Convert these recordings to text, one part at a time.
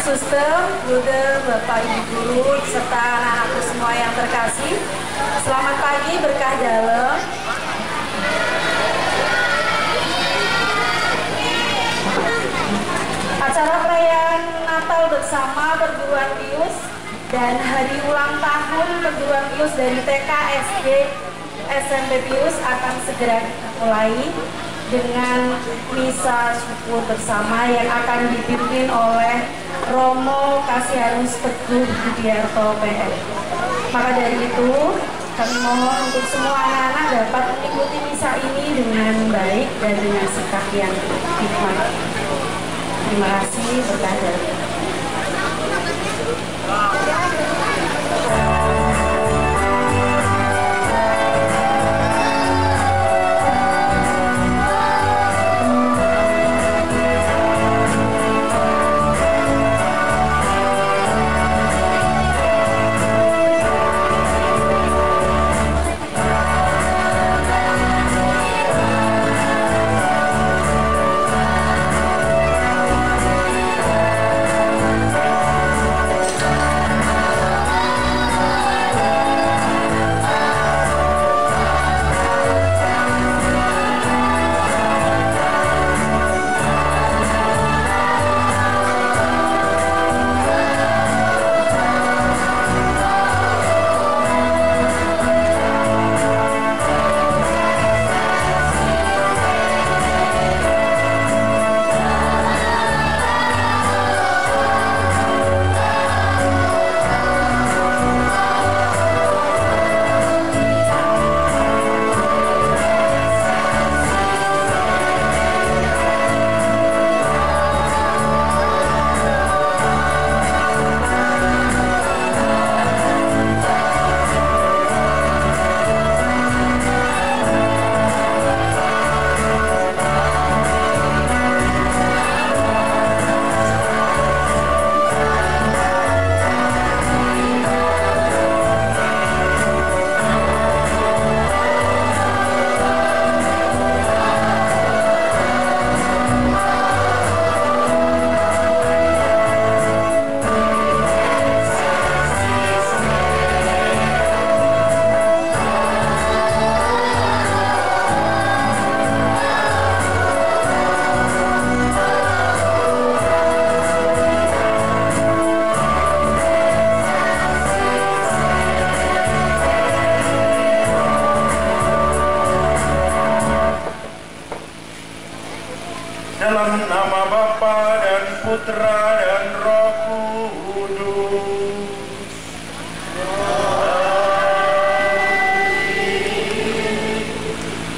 suster, bude, bapak ibu guru, serta anak-anakku semua yang terkasih. Selamat pagi, berkah dalam. Acara perayaan Natal bersama perguruan Pius dan hari ulang tahun perguruan Pius dari TK, SD, SMP Pius akan segera kita mulai dengan misa syukur bersama yang akan dipimpin oleh Romo Kasianus Teguh Budiarto PM. Maka dari itu kami mohon untuk semua anak-anak dapat mengikuti misa ini dengan baik dan dengan sikap yang hikmat. Terima kasih, berkah dari dalam nama Bapa dan Putra dan Roh Kudus.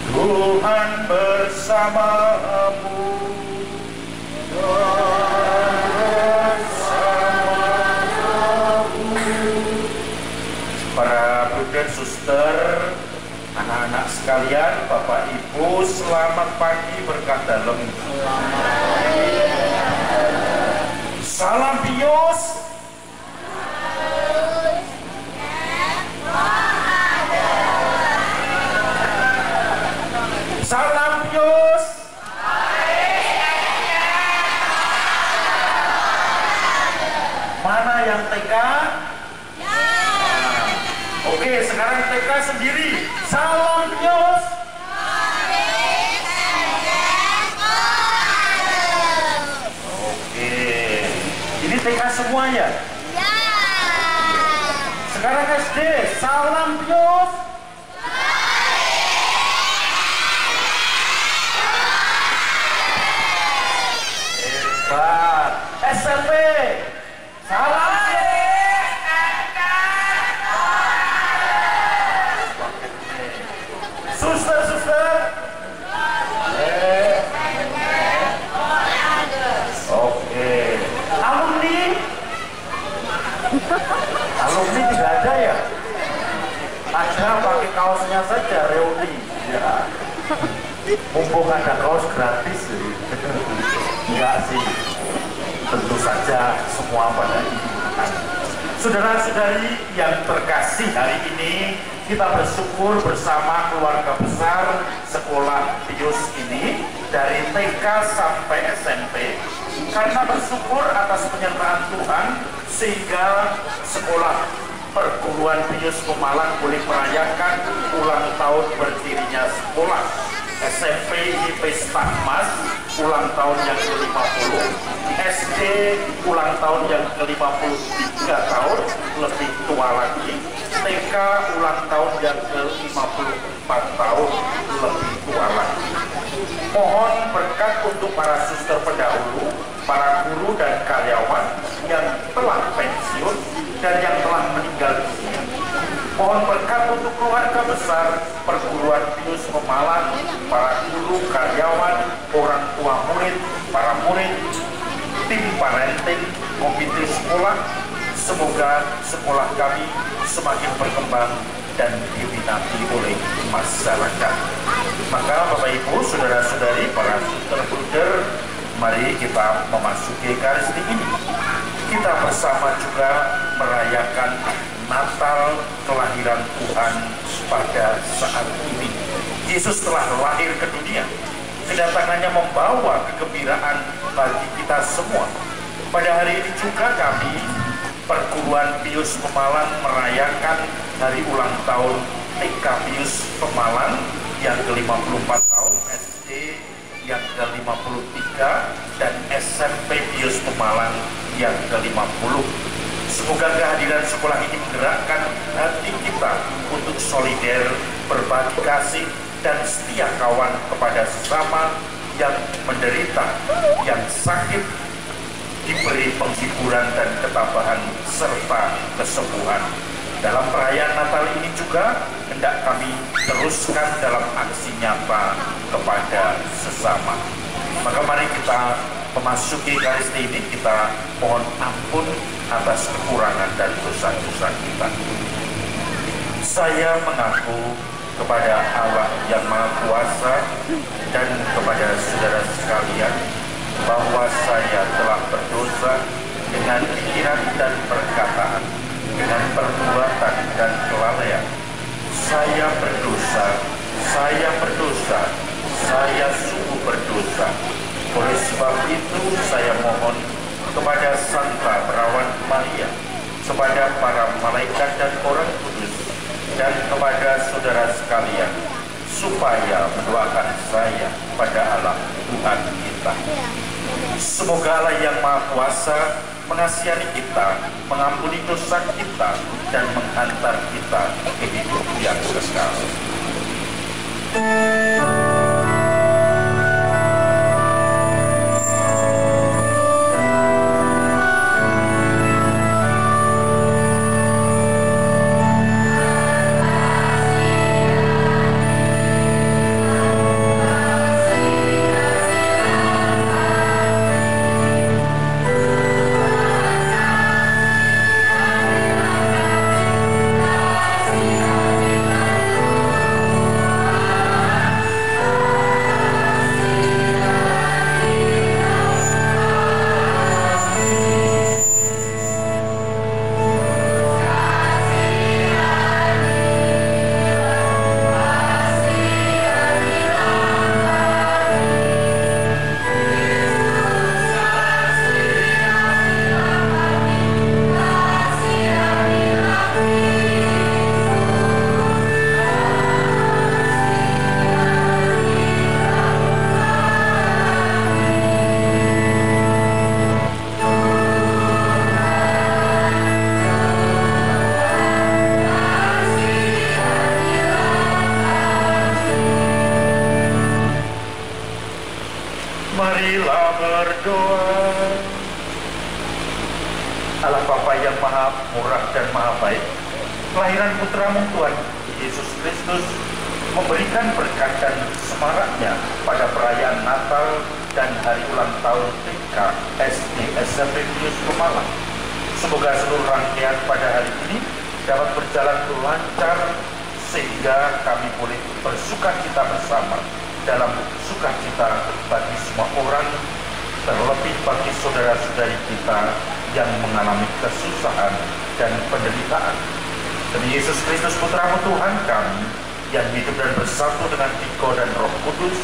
Tuhan bersamamu. Para bunda dan suster, anak-anak sekalian, Bapak Ibu, selamat pagi, berkah dalam. Salam Pius. Salam Pius. Mana yang TK? Oke, sekarang TK sendiri. Salam Pius. Oke, ini TK semuanya? Ya. Sekarang SD. Salam Pius. Hebat. SMP. Salam. Suster. Oke. Alumni tidak ada ya? Ada, pakai kaosnya saja reuni. Ya. Mumpung ada kaos gratis. Enggak sih. Tentu saja semua pada dibutuhkan. Saudara-saudari yang terkasih, hari ini kita bersyukur bersama keluarga besar sekolah Pius ini dari TK sampai SMP Karena bersyukur atas penyertaan Tuhan, sehingga sekolah perguruan Pius Pemalang boleh merayakan ulang tahun berdirinya sekolah. SMP ini pesta emas, ulang tahun yang ke-50, SD ulang tahun yang ke-53 tahun, lebih tua lagi, TK ulang tahun yang ke-54 tahun, lebih tua lagi. Mohon berkat untuk para suster pendahulu, para guru dan karyawan yang telah pensiun dan yang telah meninggal dunia. Mohon berkat untuk keluarga besar perguruan Pius Pemalang, para guru, karyawan, orang tua murid, para murid, tim parenting, komite sekolah. Semoga sekolah kami semakin berkembang dan diminati oleh masyarakat. Maka Bapak Ibu, saudara-saudari, para suster bruder, mari kita memasuki Ekaristi ini. Kita bersama juga merayakan Natal kelahiran Tuhan pada saat ini. Yesus telah lahir ke dunia. Kedatangannya membawa kegembiraan bagi kita semua. Pada hari ini juga kami, perguruan Pius Pemalang, merayakan hari ulang tahun TK Pius Pemalang yang ke-54 tahun, SD yang ke-53, dan SMP Pius Pemalang yang ke-50. Semoga kehadiran sekolah ini menggerakkan hati kita untuk solider, berbagi kasih, dan setia kawan kepada sesama yang menderita, yang sakit, diberi penghiburan dan ketabahan serta kesembuhan. Dalam perayaan Natal ini juga hendak kami teruskan dalam aksi nyata kepada sesama. Maka mari kita memasuki Ekaristi ini, kita mohon ampun atas kekurangan dan dosa-dosa kita. Saya mengaku kepada Allah yang Maha Kuasa dan kepada saudara sekalian bahwa saya telah berdosa dengan pikiran dan perkataan, dengan perbuatan dan kelalaian. Saya berdosa, saya sungguh berdosa. Oleh sebab itu saya mohon kepada Santa Perawan Maria, kepada para malaikat dan orang kudus, dan kepada saudara sekalian, supaya mendoakan saya pada Allah Tuhan kita. Semoga Allah yang Maha Kuasa mengasihani kita, mengampuni dosa kita, dan menghantar kita ke hidup yang kekal. Marilah berdoa. Allah Bapa yang Maha Murah dan Maha Baik, kelahiran Putra-Mu Tuhan Yesus Kristus memberikan berkat dan semaraknya pada perayaan Natal dan hari ulang tahun TK, SD, SMP Pius Pemalang. Semoga seluruh rangkaian pada hari ini dapat berjalan lancar, sehingga kami boleh bersukacita bersama dalam sukacita bagi semua orang, terlebih bagi saudara-saudari kita yang mengalami kesusahan dan penderitaan. Demi Yesus Kristus Putra-Mu Tuhan kami, yang hidup dan bersatu dengan Diko dan Roh Kudus,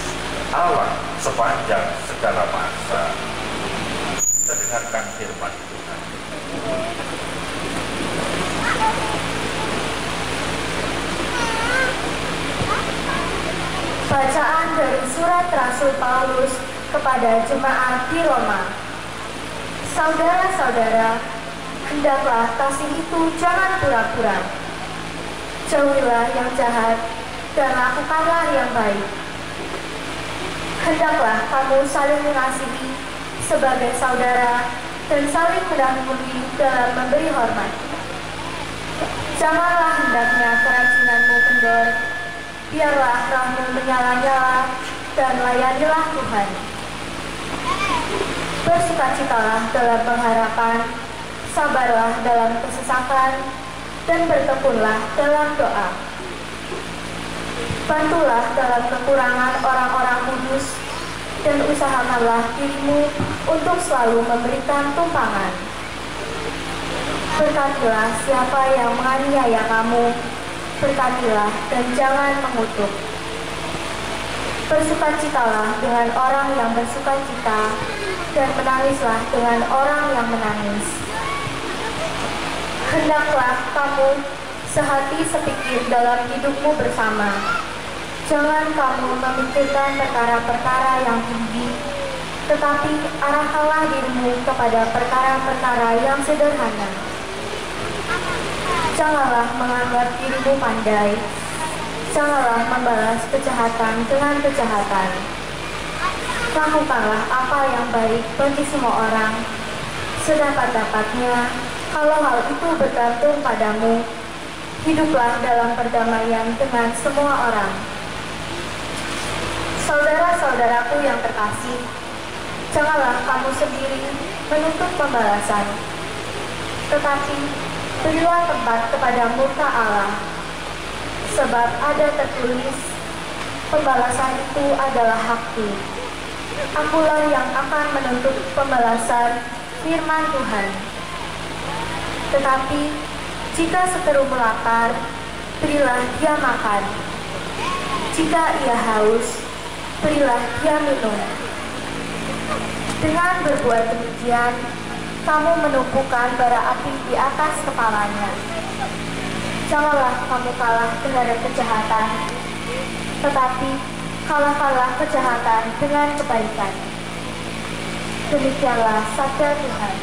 Allah sepanjang segala masa. Bacaan dari surat Rasul Paulus kepada jemaat di Roma. Saudara-saudara, hendaklah kasih itu jangan pura-pura. Jauhilah yang jahat dan lakukanlah yang baik. Hendaklah kamu saling mengasihi sebagai saudara dan saling mendahului dalam memberi hormat. Janganlah hendaknya kerajinanmu kendor, biarlah rohmu menyala-nyala dan layanilah Tuhan. Bersukacitalah dalam pengharapan, sabarlah dalam kesesakan, dan bertekunlah dalam doa. Bantulah dalam kekurangan orang-orang kudus, dan usahakanlah dirimu untuk selalu memberikan tumpangan. Berkatilah siapa yang menganiaya kamu, berkatilah dan jangan mengutuk. Bersukacitalah dengan orang yang bersukacita, dan menangislah dengan orang yang menangis. Hendaklah kamu sehati sepikir dalam hidupmu bersama. Jangan kamu memikirkan perkara-perkara yang tinggi, tetapi arahkanlah dirimu kepada perkara-perkara yang sederhana. Janganlah menganggap dirimu pandai. Janganlah membalas kejahatan dengan kejahatan. Lakukanlah apa yang baik bagi semua orang, sedapat-dapatnya. Kalau hal itu bergantung padamu, hiduplah dalam perdamaian dengan semua orang. Saudara-saudaraku yang terkasih, janganlah kamu sendiri menuntut pembalasan, tetapi berilah tempat kepada murka Allah. Sebab ada tertulis, pembalasan itu adalah hakku. Akulah yang akan menuntut pembalasan, firman Tuhan. Tetapi jika seteru lapar, berilah dia makan. Jika ia haus, berilah dia minum. Dengan berbuat demikian, kamu menumpukan bara api di atas kepalanya. Janganlah kamu kalah terhadap kejahatan, tetapi kalahkanlah kejahatan dengan kebaikan. Demikianlah sabda Tuhan.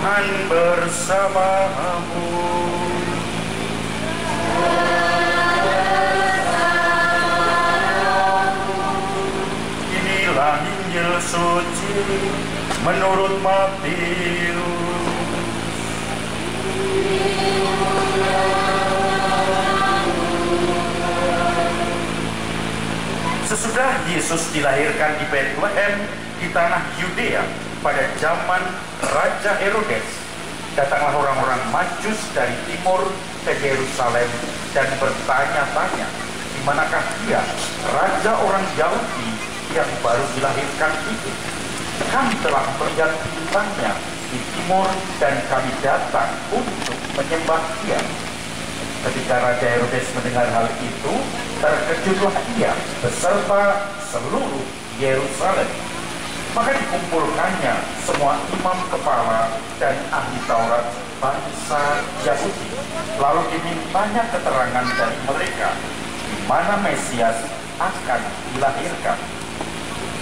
Tuhan bersamamu. Inilah Injil suci menurut Matius. Sesudah Yesus dilahirkan di Bethlehem di tanah Yudea pada zaman Raja Herodes, datanglah orang-orang Majus dari timur ke Yerusalem dan bertanya-tanya, di manakah dia, raja orang Yahudi yang baru dilahirkan itu? Kami telah melihat bintangnya di timur dan kami datang untuk menyembah dia. Ketika Raja Herodes mendengar hal itu, terkejutlah ia beserta seluruh Yerusalem. Maka dikumpulkannya semua imam kepala dan ahli Taurat bangsa Yahudi. Lalu dimintanya keterangan dari mereka di mana Mesias akan dilahirkan.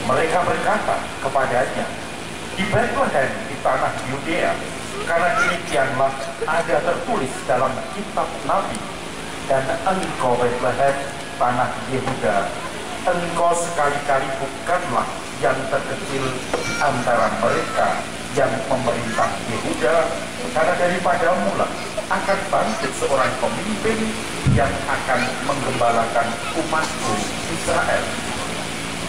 Mereka berkata kepadanya, di Bethlehem di tanah Yudea, karena demikianlah ada tertulis dalam kitab Nabi, dan engkau Bethlehem tanah Yehuda, engkau sekali-kali bukanlah yang terkecil di antara mereka yang memerintah Yehuda, karena daripadamu lah akan bangkit seorang pemimpin yang akan menggembalakan umatku Israel.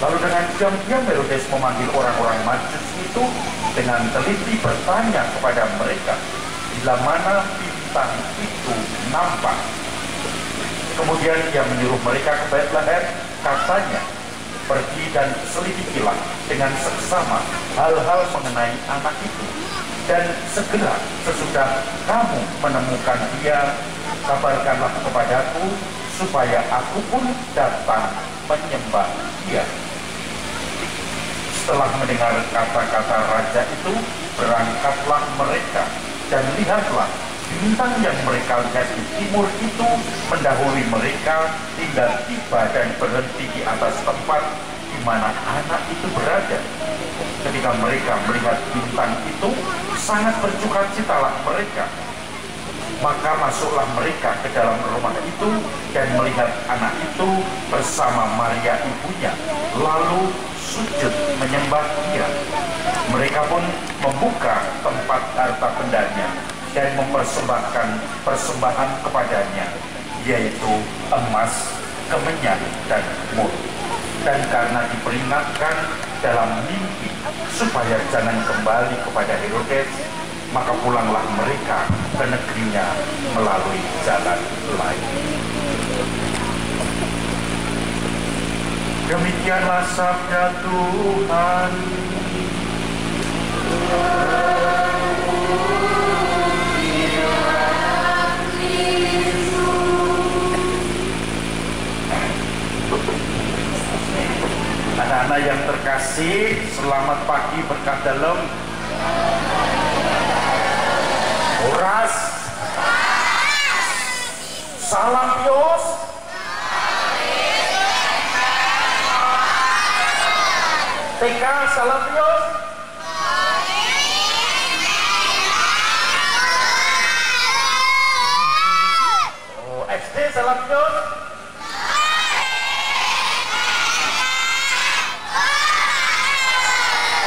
Lalu dengan diam-diam Herodes memanggil orang-orang Majus itu dengan teliti bertanya kepada mereka, bila mana bintang itu nampak. Kemudian ia menyuruh mereka ke Bethlehem, katanya, pergi dan selidikilah dengan seksama hal-hal mengenai anak itu. Dan segera sesudah kamu menemukan dia, kabarkanlah kepadaku, supaya aku pun datang menyembah dia. Setelah mendengar kata-kata raja itu, berangkatlah mereka, dan lihatlah, bintang yang mereka lihat di timur itu mendahului mereka hingga tiba dan berhenti di atas tempat di mana anak itu berada. Ketika mereka melihat bintang itu, sangat bersukacitalah mereka. Maka masuklah mereka ke dalam rumah itu dan melihat anak itu bersama Maria ibunya, lalu sujud menyembah dia. Mereka pun membuka tempat harta bendanya dan mempersembahkan persembahan kepadanya, yaitu emas, kemenyan, dan mur. Dan karena diperingatkan dalam mimpi supaya jangan kembali kepada Herodes, maka pulanglah mereka ke negerinya melalui jalan lain. Demikianlah sabda Tuhan. Anak-anak yang terkasih, selamat pagi berkat dalam. Horas, salam Yos, TK salam Yos, SD salam Yos,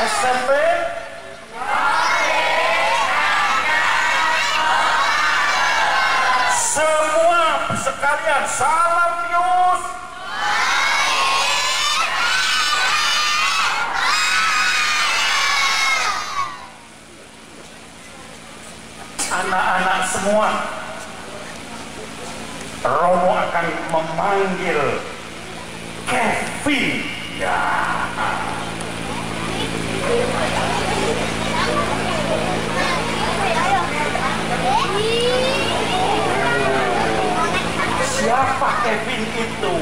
SMP, semua sekalian salam Yus. Anak-anak semua, Romo akan memanggil Kevin. Ya. Siapa Kevin itu?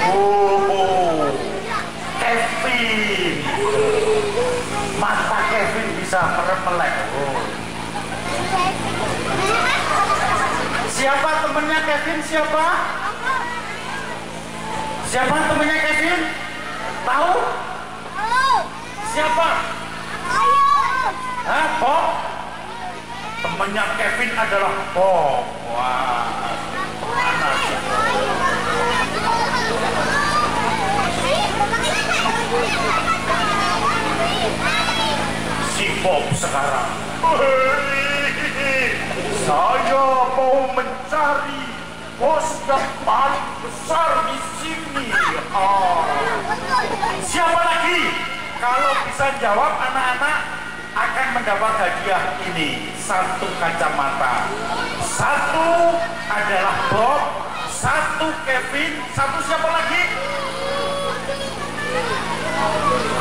Oh, Kevin. Mata Kevin bisa merem-melek. Oh. Siapa temennya Kevin? Siapa? Siapa temennya Kevin? Kevin? Tahu? Siapa? Hah, Bob? Temannya Kevin adalah Bob. Wah, mana sih? Si Bob sekarang. Saya mau mencari bos yang paling besar di sini. Siapa lagi? Kalau bisa jawab anak-anak akan mendapat hadiah ini, 1 kacamata. 1 adalah Bob, 1 Kevin, 1 siapa lagi?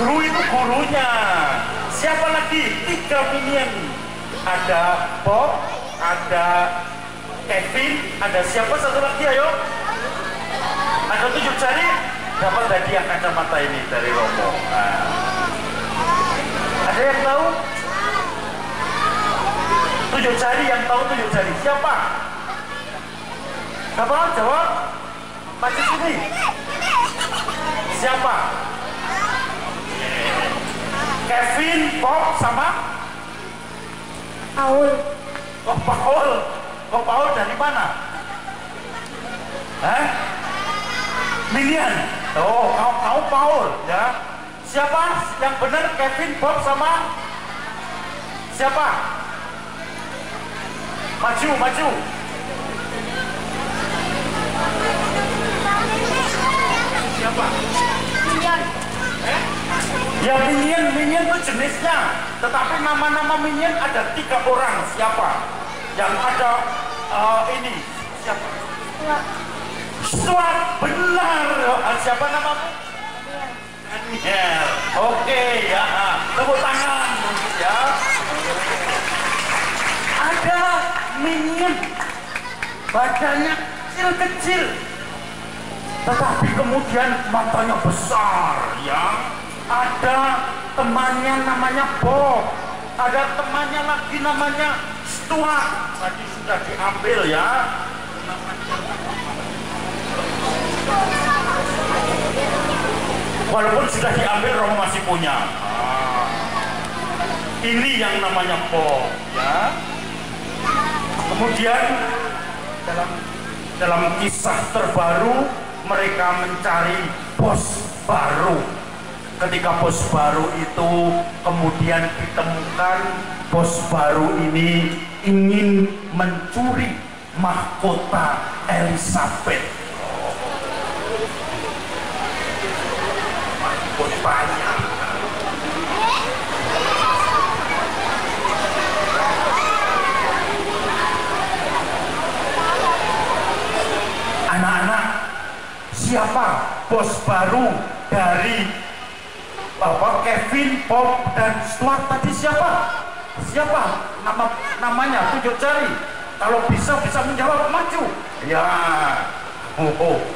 Guru itu gurunya. Siapa lagi? 3 minion. Ada Bob, ada Kevin, ada siapa satu lagi? Ayo. Ada 7 jari. Dapat hadiah kacamata ini dari Romo. Nah. Ada yang tahu? 7 jari, yang tahu 7 jari. Siapa? Siapa? Jawab. Maju sini. Siapa? Kevin, Bob, sama? Paul. Oh, Paul. Oh, Paul dari mana? Hah? Minion. Oh, kau Paul, ya. Siapa yang benar? Kevin, Bob, sama? Siapa? Maju, maju. Siapa? Minion. Ya, minion itu jenisnya. Tetapi nama-nama minion ada 3 orang. Siapa? Yang ada ini. Siapa? Stuart, benar. Siapa namamu? Daniel. Oke, ya. Tepuk tangan, ya. Ada minion, badannya kecil-kecil, tetapi kemudian matanya besar, ya. Ada temannya namanya Bob, ada temannya lagi namanya Stuart. Tadi sudah diambil, ya. Walaupun sudah diambil, Romo masih punya. Ini yang namanya Bob, ya. Kemudian dalam kisah terbaru mereka mencari bos baru. Ketika bos baru itu kemudian ditemukan, bos baru ini ingin mencuri mahkota Elizabeth. Mahkotanya. Anak-anak, siapa bos baru dari Kevin, Bob, dan Stuart tadi? Siapa namanya? 7 jari. Kalau bisa menjawab, maju. Ya.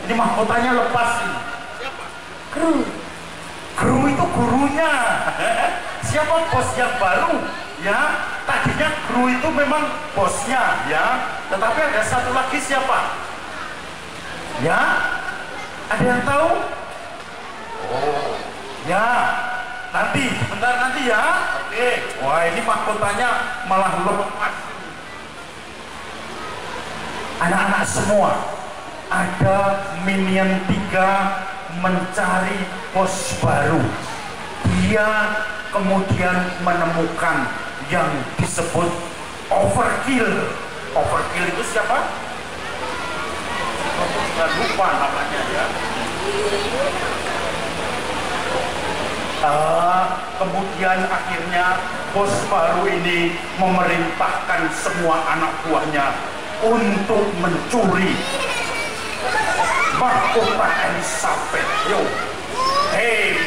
Ini mahkotanya lepas ini. Siapa? Guru itu gurunya. Siapa bos yang baru? Ya, tadinya guru itu memang bosnya, ya. Tetapi ada satu lagi, siapa? Ya, ada yang tahu? Oh, ya, sebentar nanti ya. Oke, wah ini mahkotanya malah lepas. Anak-anak semua, ada minion 3 mencari bos baru. Dia kemudian menemukan yang disebut Overkill. Overkill itu siapa? Lupa namanya, ya. Kemudian akhirnya bos baru ini memerintahkan semua anak buahnya untuk mencuri mahkota Elizabeth. Yo, hei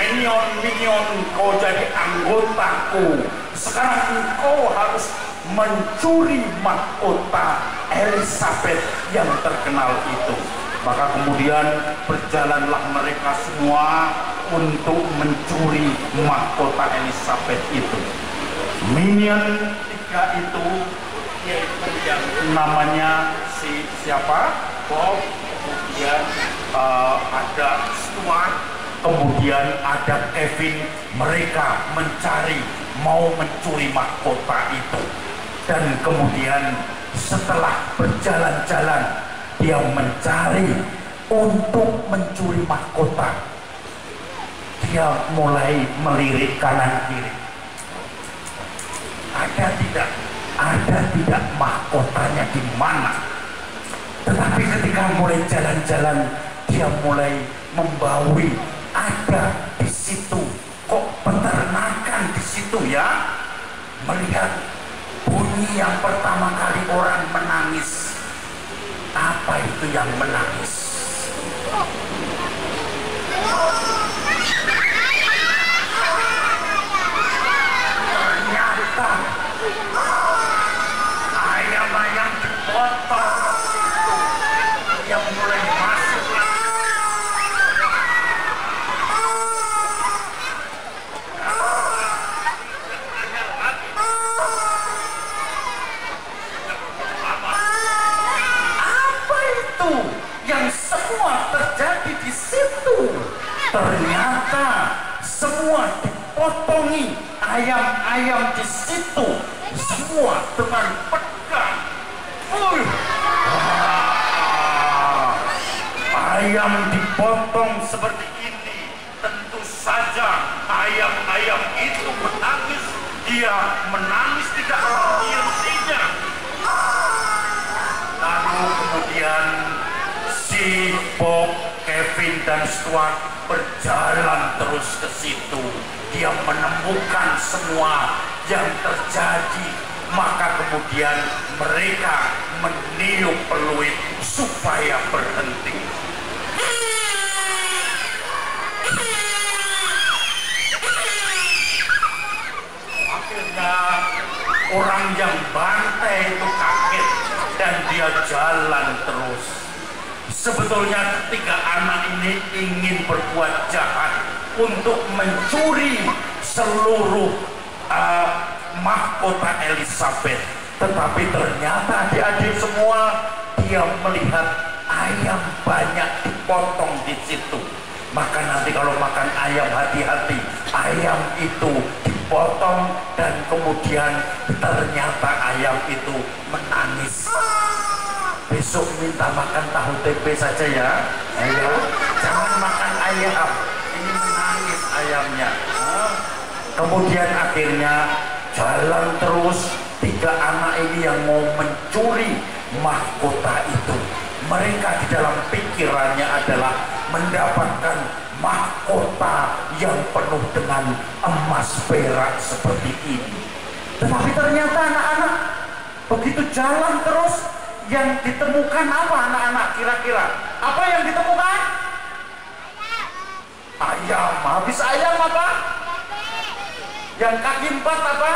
minion, kau jadi anggotaku. Sekarang engkau harus mencuri mahkota Elizabeth yang terkenal itu. Maka kemudian berjalanlah mereka semua untuk mencuri mahkota Elizabeth itu. Minion 3 itu yaitu yang namanya siapa? Bob, kemudian ada Stuart, Kemudian ada Kevin, mereka mau mencuri mahkota itu. Dan kemudian setelah berjalan-jalan, dia mencari untuk mencuri mahkota. Dia mulai melirik kanan kiri. Ada tidak mahkotanya di mana? Tetapi ketika mulai jalan-jalan, dia mulai membaui, ada di situ. Kok peternakan di situ ya? Melihat bunyi yang pertama kali orang menangis. Apa itu yang menangis? Ternyata ayam-ayam dipotong yang mulai masuk. Apa itu yang semua terjadi di situ? Ternyata semua dipotongi ayam-ayam di situ, semua dengan pedang. Ayam dipotong seperti ini, tentu saja ayam-ayam itu menangis. Dia menangis tidak henti-hentinya. Lalu kemudian si Bob, Kevin dan Stuart berjalan terus ke situ. Dia menemukan semua yang terjadi. Maka kemudian mereka meniup peluit supaya berhenti. Akhirnya orang yang bantai itu kaget dan dia jalan terus. Sebetulnya ketiga anak ini ingin berbuat jahat untuk mencuri seluruh mahkota Elizabeth. Tetapi ternyata adik-adik semua, dia melihat ayam banyak dipotong di situ. Maka nanti kalau makan ayam, hati-hati, ayam itu dipotong dan kemudian ternyata ayam itu menangis. Besok minta makan tahu tempe saja ya. Ayo, jangan makan ayam, ini menangis ayamnya. Kemudian akhirnya jalan terus. Tiga anak ini yang mau mencuri mahkota itu, mereka di dalam pikirannya adalah mendapatkan mahkota yang penuh dengan emas perak seperti ini. Tetapi ternyata anak-anak begitu jalan terus, yang ditemukan apa anak-anak kira-kira? Apa yang ditemukan? Ayam. Habis ayam apa? Yang kaki empat apa?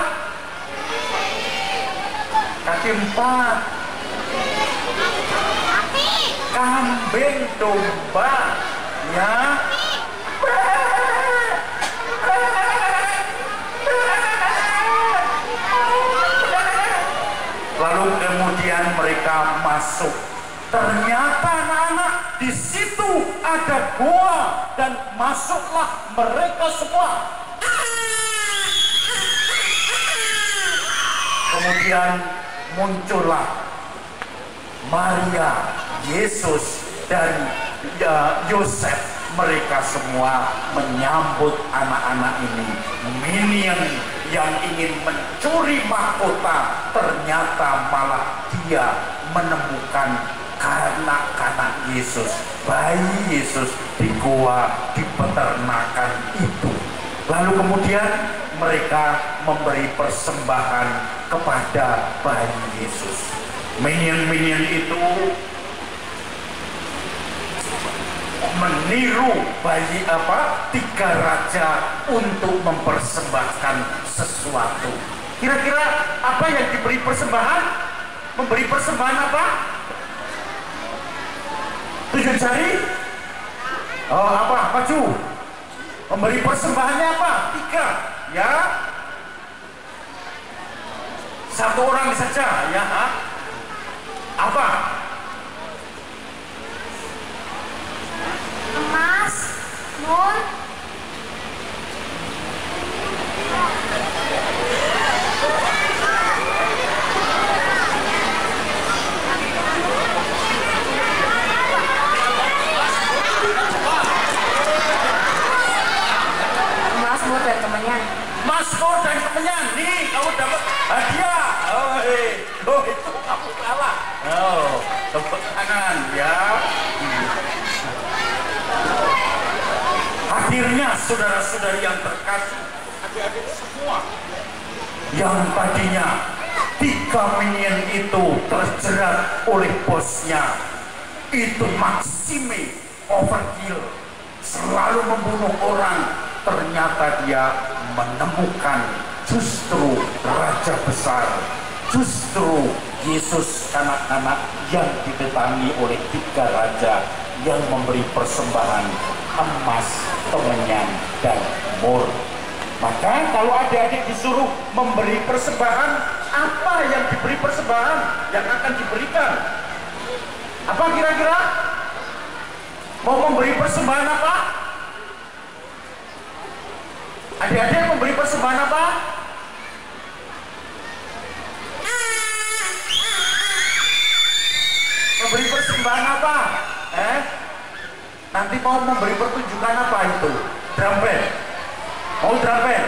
Kaki empat. Kambing, domba, ya. Lalu kemudian mereka masuk. Ternyata anak-anak di situ ada gua dan masuklah mereka semua. Kemudian muncullah Maria, Yesus dan Yosef. Mereka semua menyambut anak-anak ini. Minion yang ingin mencuri mahkota, ternyata malah dia menemukan kanak-kanak Yesus, bayi Yesus di gua, di peternakan itu. Lalu kemudian mereka memberi persembahan kepada bayi Yesus. Minion-minion itu meniru bayi tiga raja untuk mempersembahkan sesuatu. Kira-kira apa yang diberi persembahan? Memberi persembahan apa? 7 jari? Oh, apa? Maju. Memberi persembahannya apa? 3, ya. 1 orang saja, ya. Apa? 1 Nun. Mazmur dan kemenyan. Mazmur dan kemenyan. Nih, kamu dapat hadiah. Oh, itu kamu kalah. Oh, tepuk tangan ya. Akhirnya saudara-saudari yang terkasih, adik-adik semua yang tadinya 3 minion itu terjerat oleh bosnya, itu Maxime overkill, selalu membunuh orang, ternyata dia menemukan justru raja besar, justru Yesus anak-anak yang didatangi oleh 3 raja yang memberi persembahan emas, kemenyan, dan mur. Maka kalau adik-adik disuruh memberi persembahan, apa yang diberi persembahan yang akan diberikan? Apa kira-kira? Mau memberi persembahan apa? Adik-adik memberi persembahan apa? Memberi persembahan apa? Nanti mau memberi pertunjukan apa itu? Drum band? Mau drum band?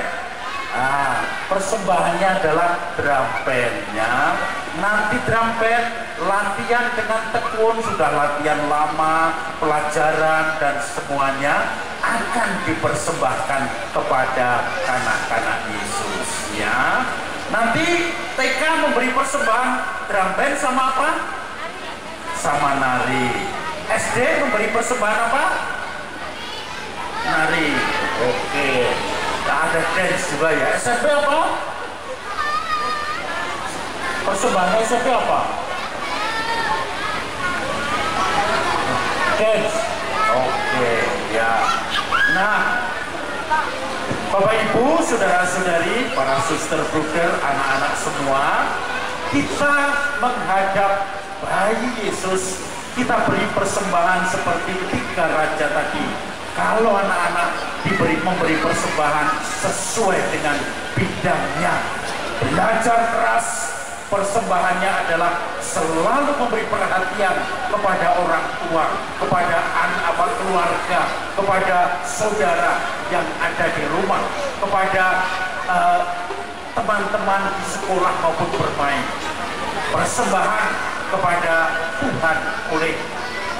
Persembahannya adalah drum bandnya. Nanti drum band latihan dengan tekun, sudah latihan lama, pelajaran dan semuanya akan dipersembahkan kepada anak-anak Yesus ya. Nanti TK memberi persembahan drum band sama apa? Sama nari. SD memberi persembahan apa? Nari. Oke. Ada dance juga ya. SMP apa? Persembahan SMP apa? Dance. Oke, ya. Nah, Bapak Ibu, saudara-saudari, para suster brother, anak-anak semua, kita menghadap bayi Yesus. Kita beri persembahan seperti 3 raja tadi. Kalau anak-anak memberi persembahan sesuai dengan bidangnya, belajar keras, persembahannya adalah selalu memberi perhatian kepada orang tua, kepada anak keluarga, kepada saudara yang ada di rumah, kepada teman-teman di sekolah maupun bermain. Persembahan kepada Tuhan oleh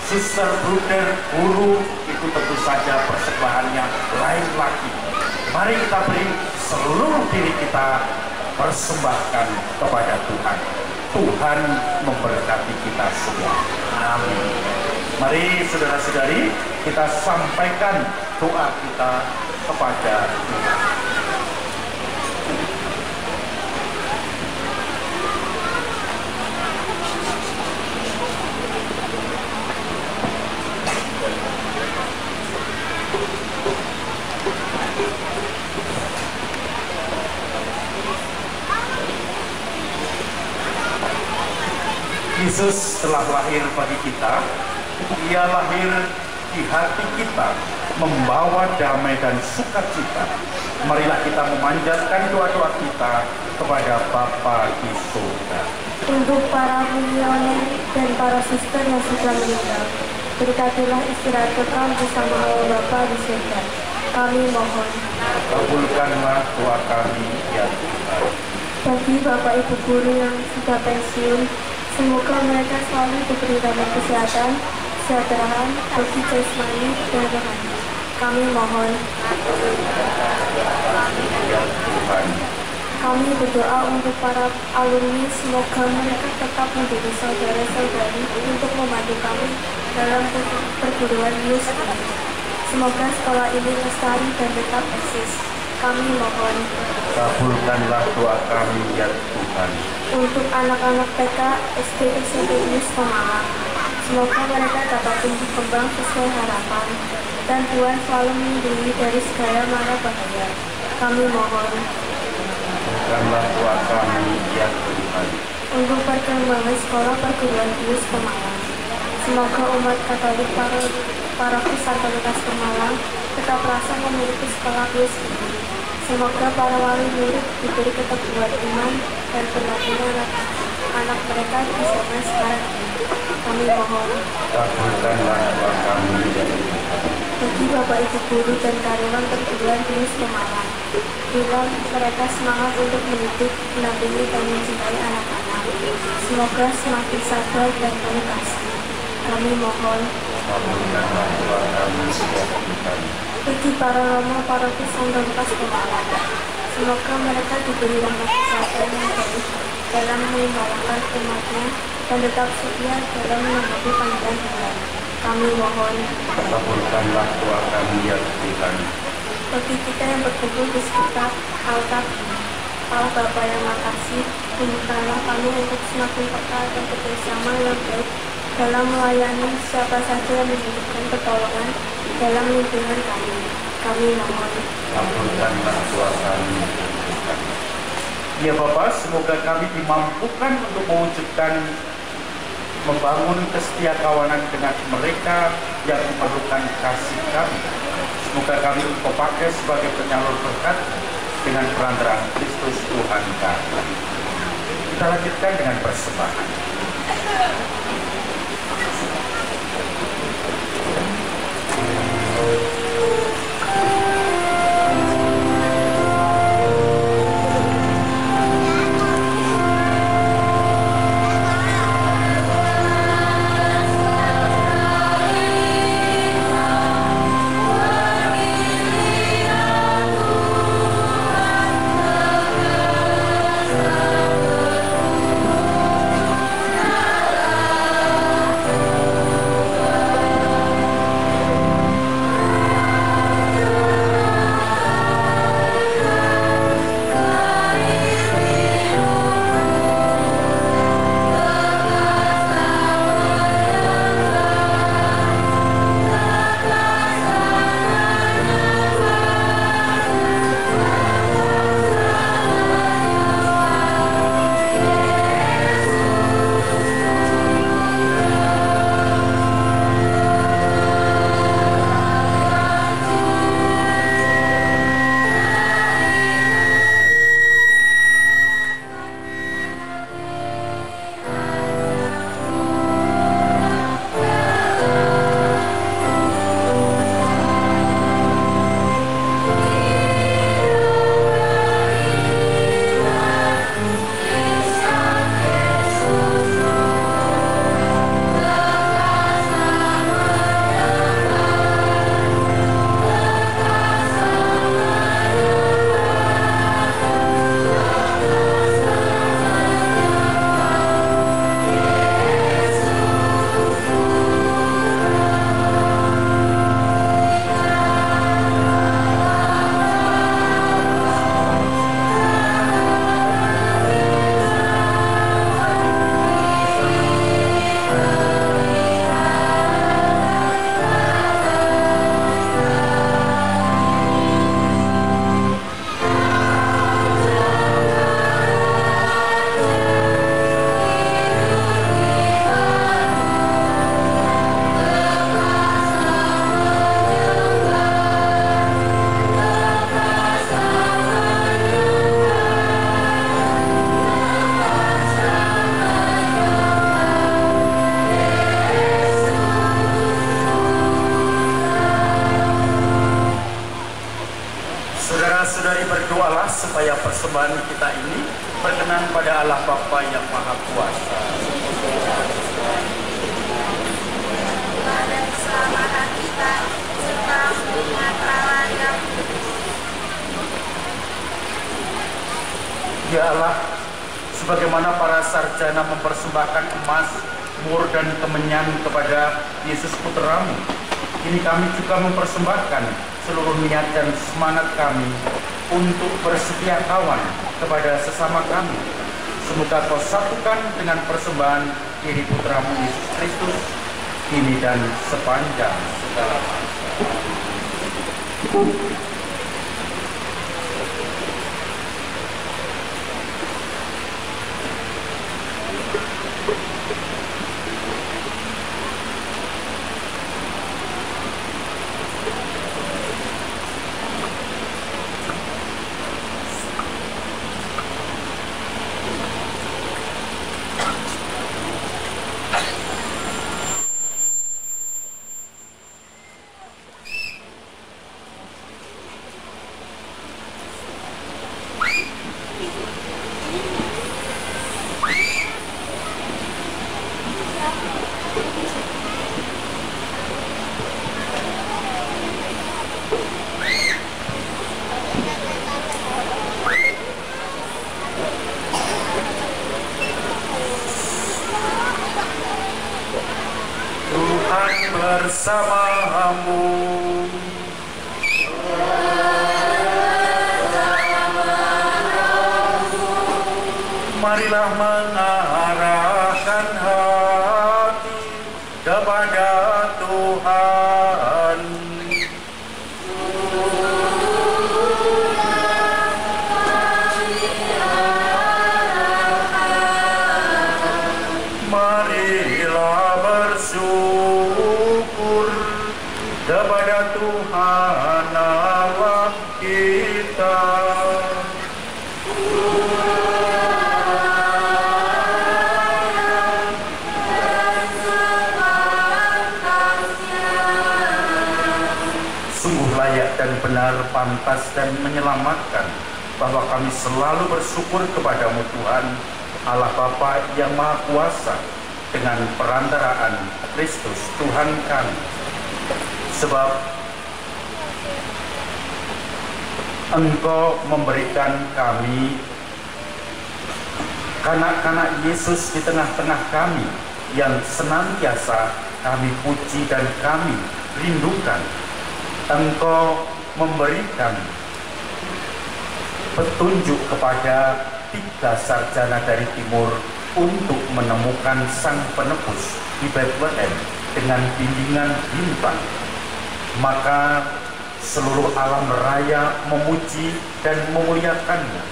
suster, bruder, guru, itu tentu saja persembahannya lain lagi. Mari kita beri seluruh diri kita, persembahkan kepada Tuhan. Tuhan memberkati kita semua. Amin. Mari saudara-saudari, kita sampaikan doa kita kepada Tuhan. Yesus telah lahir bagi kita. Ia lahir di hati kita, membawa damai dan sukacita. Marilah kita memanjatkan doa-doa kita kepada Bapa di surga. Untuk para milioner dan para suster yang sudah meninggal, berkatilah istirahat kekal bersama Allah Bapa di surga. Kami mohon. Kabulkanlah doa kami ya Tuhan. Bagi Bapak Ibu guru yang sudah pensiun, semoga mereka selalu diberi damai kesehatan, kesejahteraan, bagi jasmani dan rohani. Kami mohon. Ya Tuhan. Kami berdoa untuk para alumni, semoga mereka tetap menjadi saudara-saudari untuk membantu kami dalam perguruan Yus ini. Semoga sekolah ini lestari dan tetap eksis. Kami mohon. Kabulkanlah doa kami ya Tuhan. Untuk anak-anak TK, SD, SMP Yus Pemalang, semoga mereka dapat tumbuh kembang sesuai harapan dan Tuhan selalu melindungi dari segala mara bahaya. Kami mohon. Kabulkanlah doa kami ya Tuhan. Untuk perkembangan sekolah perguruan Yus Pemalang, semoga umat Katolik paroki Santo Lukas Pemalang tetap rasa memiliki sekolah Pius ini. Semoga para wali murid diberi keteguhan iman dan benar-benar anak mereka di zaman sekarang ini. Kami mohon. Kabulkanlah doa kami. Bagi Bapak Ibu Guru dan karyawan perguruan Pius Pemalang, bila mereka semangat untuk mendidik, mendampingi dan mencintai anak-anak, semoga semakin sabar dan penuh kasih. Kami mohon. Kabulkanlah doa kami. Bagi para romo paroki Sangga Bekas Pemalang, semoga mereka diberi rahmat kesehatan yang baik dalam mengembangkan umatnya dan tetap setia dalam menghadapi panggilan Tuhan. Kami mohon. Kabulkanlah doa kami ya Tuhan. Bagi kita yang berkumpul di sekitar altar Allah Bapa yang makasih, tunjukkanlah kami untuk semakin peka dan bekerjasama yang baik dalam melayani siapa saja yang membutuhkan pertolongan dalam lingkungan kami. Kami mohon. Kabulkanlah doa kami. Ya Bapak, semoga kami dimampukan untuk mewujudkan membangun kesetiakawanan dengan mereka yang memerlukan kasih kami. Semoga kami Engkau pakai sebagai penyalur berkat dengan perantaraan Kristus Tuhan kami. Kita lanjutkan dengan persembahan. supaya persembahan kita ini berkenan pada Allah Bapa yang Maha Kuasa. Dan keselamatan kita serta hubungan Allah yang Ya Allah, sebagaimana para sarjana mempersembahkan emas, mur dan kemenyan kepada Yesus Putramu, kini kami juga mempersembahkan seluruh niat dan semangat kami untuk bersetia kawan kepada sesama kami. Semoga Kau satukan dengan persembahan diri Putramu Yesus Kristus, kini dan sepanjang segala masa. bersamamu. Marilah mengarahkan hati kepada Tuhan. Marilah bersyukur kepada Tuhan Allah kita. Sungguh layak dan benar, pantas dan menyelamatkan bahwa kami selalu bersyukur kepadamu Tuhan, Allah Bapa yang Maha Kuasa, dengan perantaraan Kristus Tuhan kami. Sebab Engkau memberikan kami kanak-kanak Yesus di tengah-tengah kami, yang senantiasa kami puji dan kami rindukan. Engkau memberikan petunjuk kepada 3 sarjana dari timur untuk menemukan sang penebus di Bethlehem dengan bimbingan bintang. Maka seluruh alam raya memuji dan memuliakannya,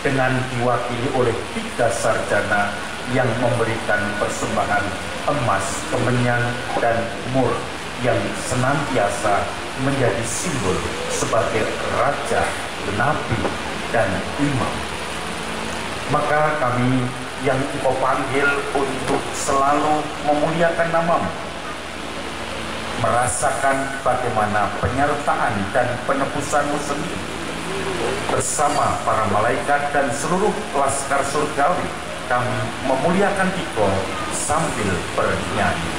dengan diwakili oleh 3 sarjana yang memberikan persembahan emas, kemenyan, dan mur yang senantiasa menjadi simbol sebagai raja, nabi, dan imam. Maka kami yang Engkau panggil untuk selalu memuliakan namamu, merasakan bagaimana penyertaan dan penebusanmu sendiri bersama para malaikat dan seluruh laskar surgawi, kami memuliakan Engkau sambil bernyanyi.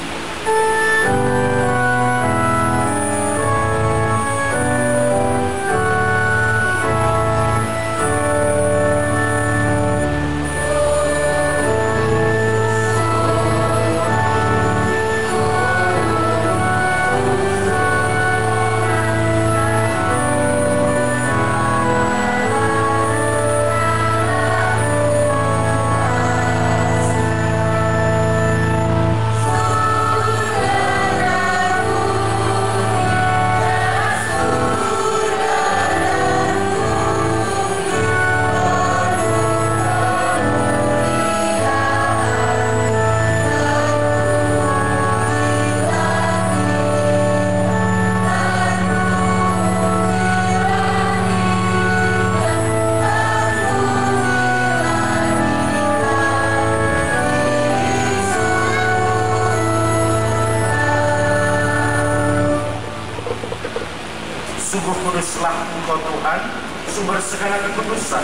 Sungguh kuduslah Engkau Tuhan, sumber segala kekudusan.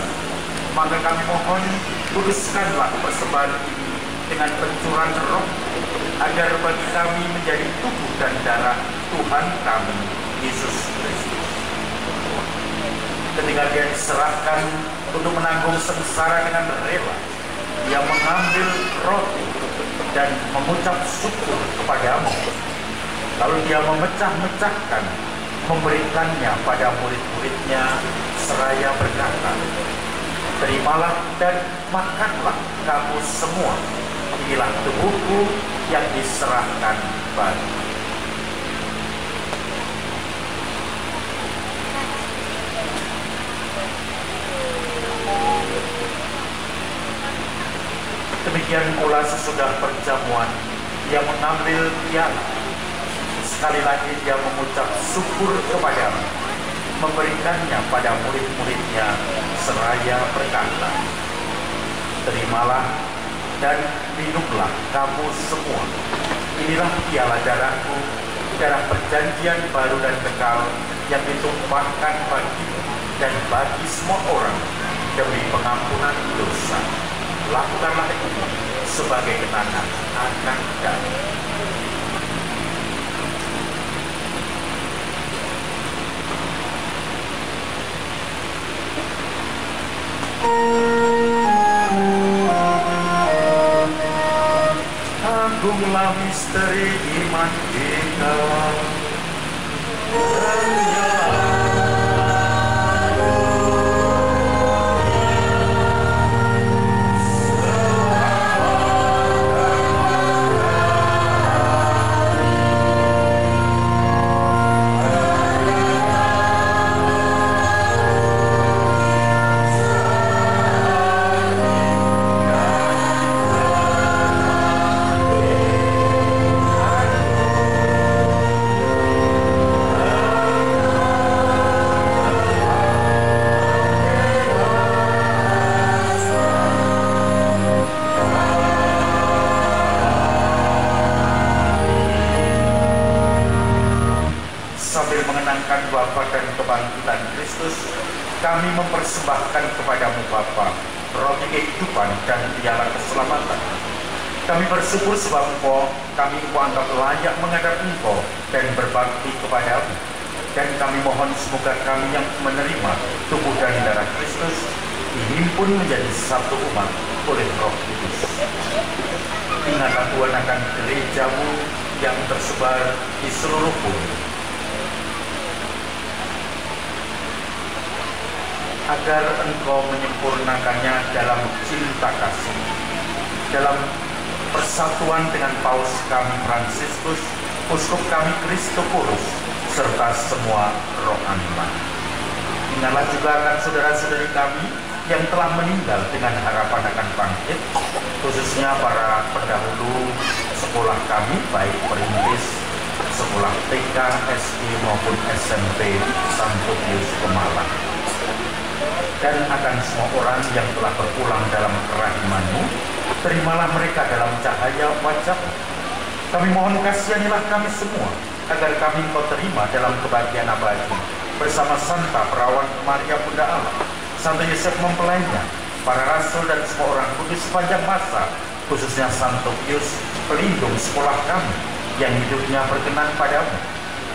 Maka kami mohon, kuduskanlah persembahan ini dengan pencurahan roh, agar bagi kami menjadi tubuh dan darah Tuhan kami, Yesus Kristus. Ketika Dia diserahkan untuk menanggung sengsara dengan rela, Dia mengambil roti dan mengucap syukur kepadamu. Lalu Dia memecah-mecahkan, memberikannya pada murid-muridnya seraya berkata, "Terimalah dan makanlah kamu semua. Inilah tubuhku yang diserahkan bagi." Demikian pula sesudah perjamuan, Dia mengambil piala. Sekali lagi Dia mengucap syukur kepadamu, memberikannya pada murid-muridnya seraya berkata, "Terimalah dan minumlah kamu semua. Inilah piala darahku, darah perjanjian baru dan kekal, yang ditumpahkan bagimu dan bagi semua orang demi pengampunan dosa. Lakukanlah ini sebagai kenangan akan kami." Agunglah misteri iman kita. Sambil mengenangkan wafat dan kebangkitan Kristus, kami mempersembahkan kepadamu Bapa roti kehidupan dan piala keselamatan. Kami bersyukur sebab kami anggap layak menghadap Engkau dan berbakti kepadamu. Dan kami mohon semoga kami yang menerima tubuh dan darah Kristus dihimpun menjadi satu umat oleh Roh Kudus. Ingatlah Tuhan akan gerejamu yang tersebar di seluruh bumi, agar Engkau menyempurnakannya dalam cinta kasih, dalam persatuan dengan Paus kami Fransiskus, Uskup kami Kristoforus, serta semua rohani lain. Ingatlah juga akan saudara-saudari kami yang telah meninggal dengan harapan akan bangkit, khususnya para pendahulu sekolah kami, baik perintis, sekolah TK, SD maupun SMP Santo Pius Pemalang. Dan akan semua orang yang telah berpulang dalam kerahiman-Mu, terimalah mereka dalam cahaya wajah. Kami mohon kasihanilah kami semua, agar kami Engkau terima dalam kebahagiaan abadi, bersama Santa Perawan Maria Bunda Allah, Santo Yosef mempelainya, para rasul dan semua orang kudus sepanjang masa, khususnya Santo Pius, pelindung sekolah kami, yang hidupnya berkenan padamu.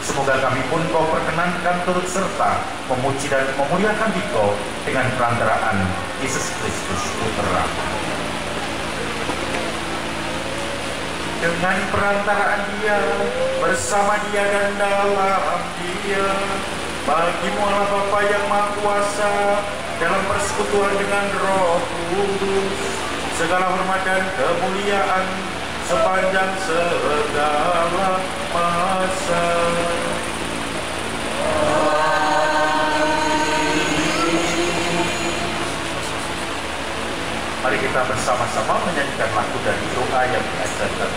Semoga kami pun Kau perkenankan turut serta memuji dan memuliakan Engkau dengan perantaraan Yesus Kristus Putra. Dengan perantaraan Dia, bersama Dia dan dalam Dia, bagi-Mu Allah Bapa yang Maha Kuasa, dalam persekutuan dengan Roh Kudus, segala hormat dan kemuliaan sepanjang segala masa. Mari kita bersama-sama menyanyikan lagu dari doa yang diajarkan.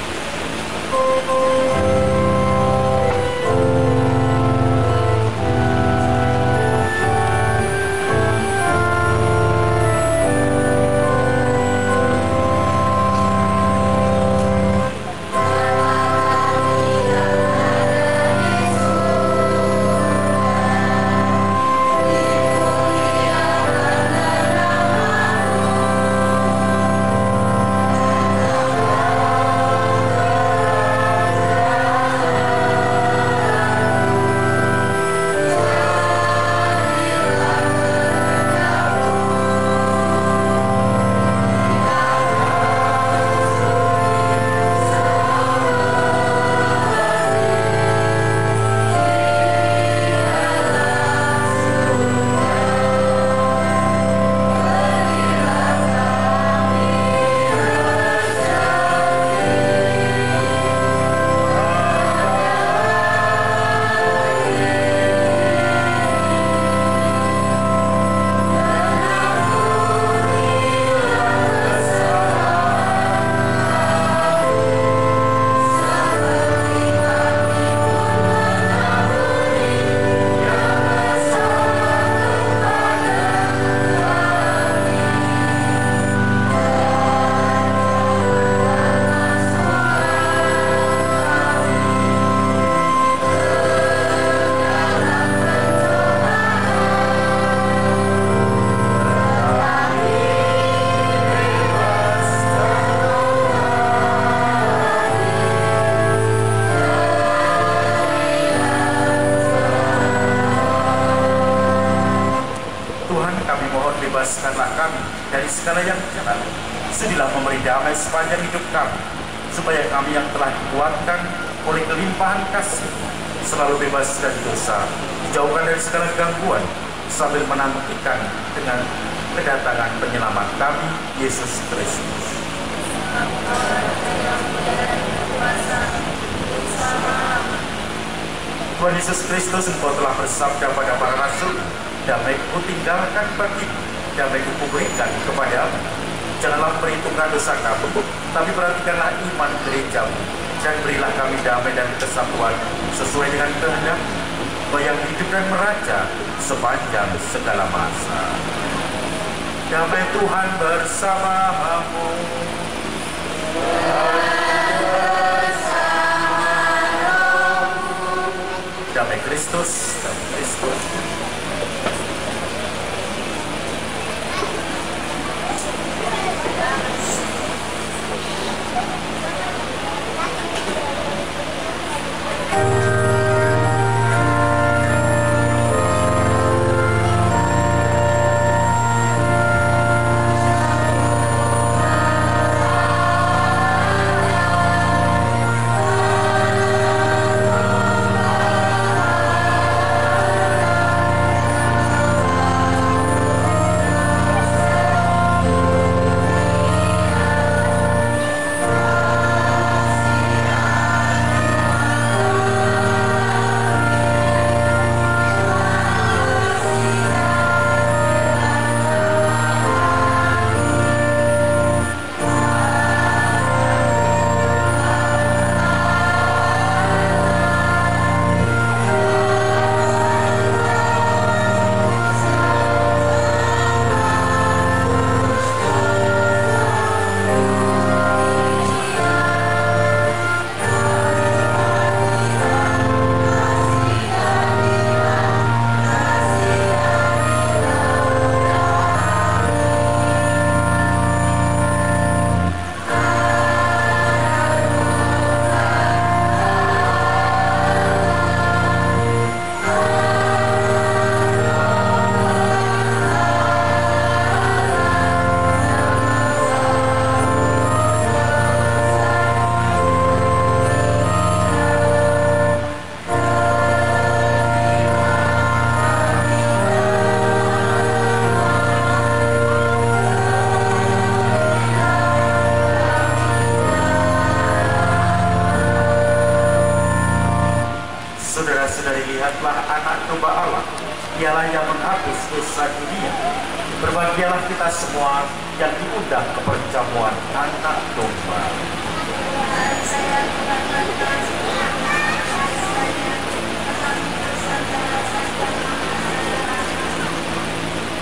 bebaskanlah kami dari segala yang jahat. Sudilah memberi damai sepanjang hidup kami, supaya kami yang telah dikuatkan oleh kelimpahan kasih, selalu bebas dari dosa, dijauhkan dari segala gangguan, sambil menantikan dengan kedatangan penyelamat kami, Yesus Kristus. Tuhan Yesus Kristus, Engkau telah bersabda pada para rasul, damai ku tinggalkan bagimu, damai ku berikan kepadamu. Janganlah perhitungkan dosa kamu, tapi perhatikanlah iman gerejamu, dan berilah kami damai dan kesatuan sesuai dengan kehendak yang hidup dan meraja sepanjang segala masa. Damai Tuhan bersamamu. Damai Kristus, damai Kristus. Dialah yang menghapus dosa dunia. Berbahagialah kita semua yang diundang ke perjamuan anak domba.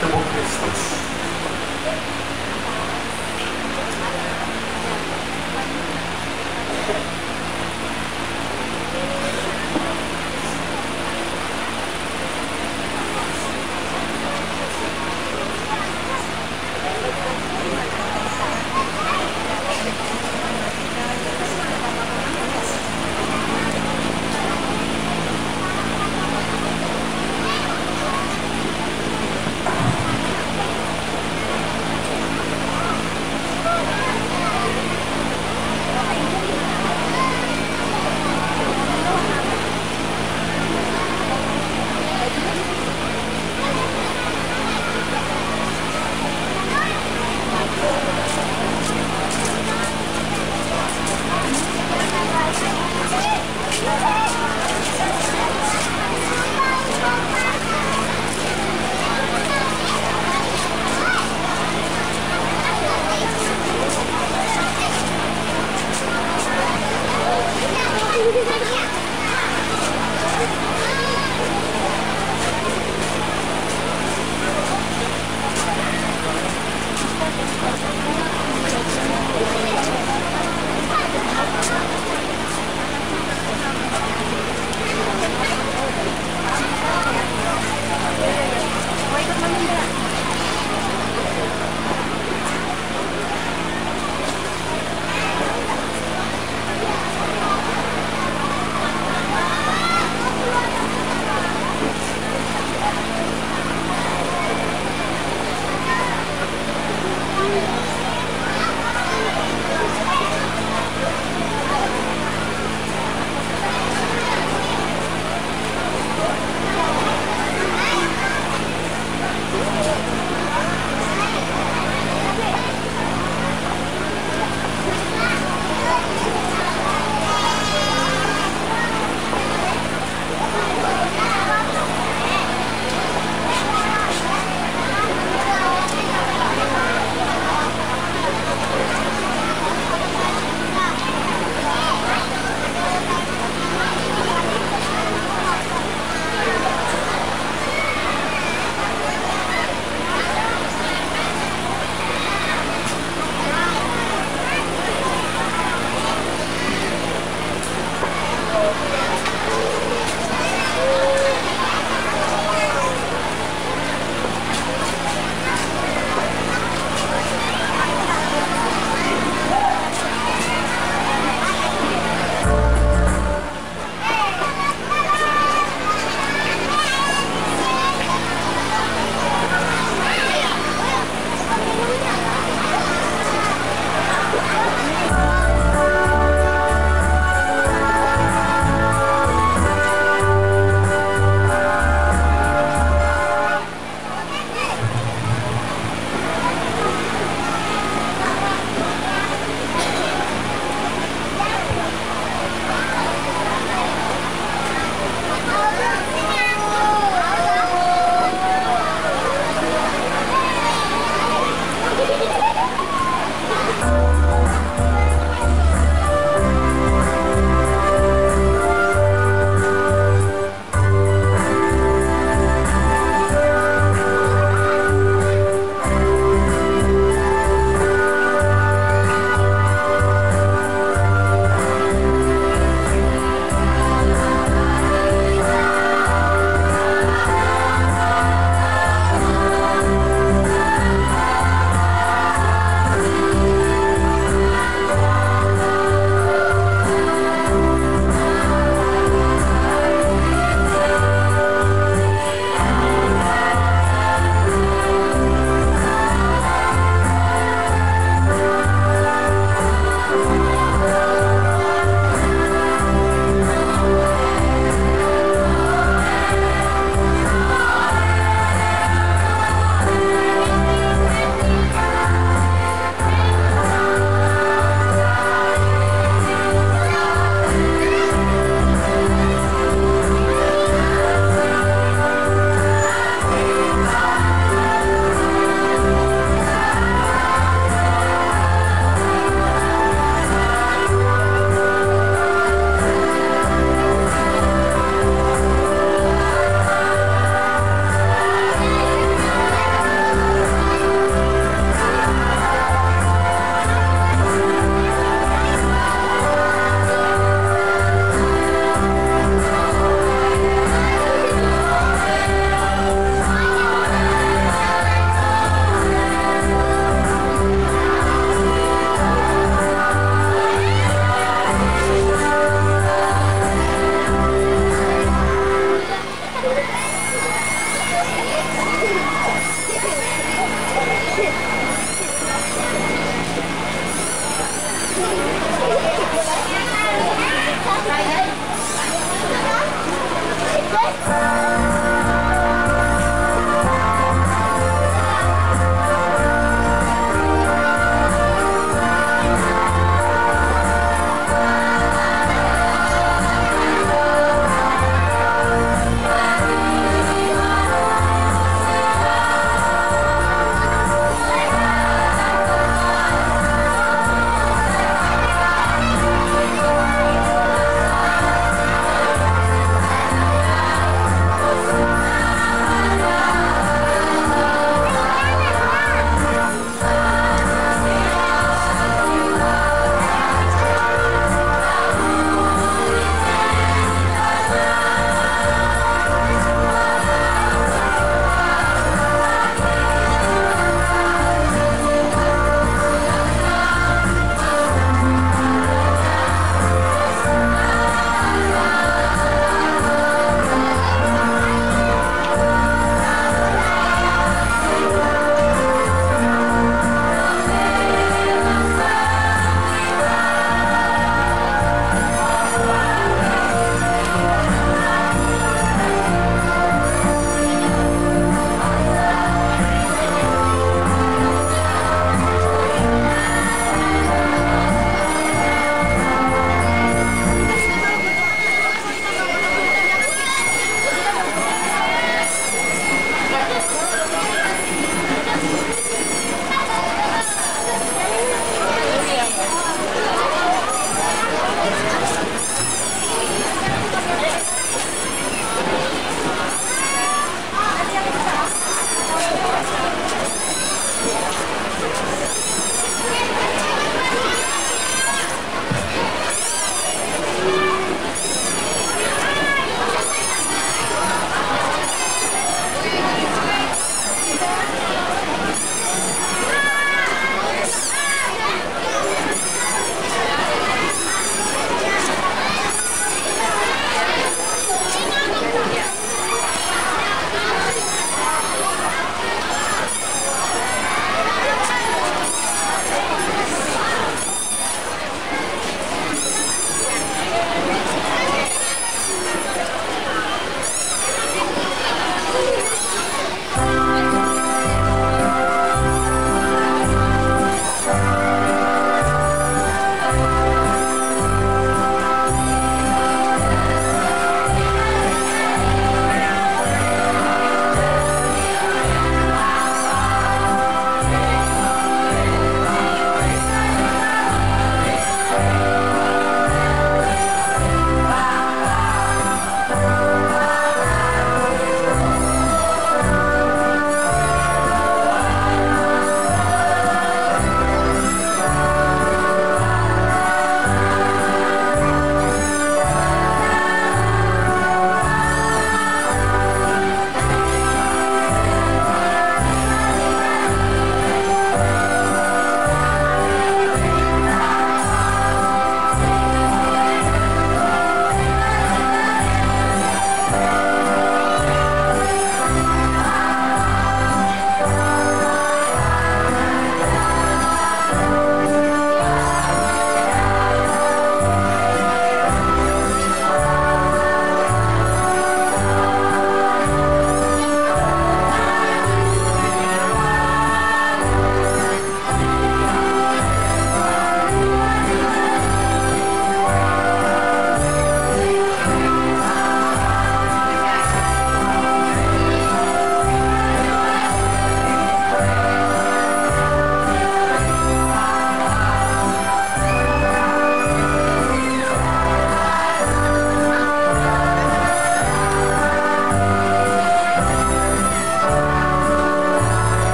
Tubuh Kristus.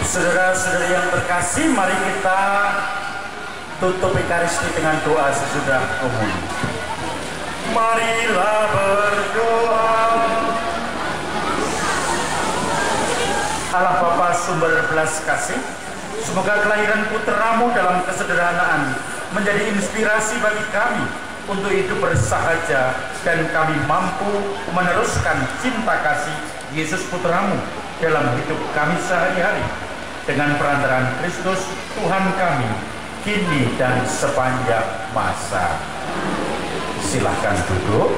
Saudara-saudari yang terkasih, mari kita tutup Ekaristi dengan doa sesudah komuni. Marilah berdoa. Allah Bapa sumber belas kasih, semoga kelahiran putramu dalam kesederhanaan menjadi inspirasi bagi kami untuk hidup bersahaja dan kami mampu meneruskan cinta kasih Yesus putramu dalam hidup kami sehari-hari dengan perantaraan Kristus Tuhan kami kini dan sepanjang masa. Silahkan duduk.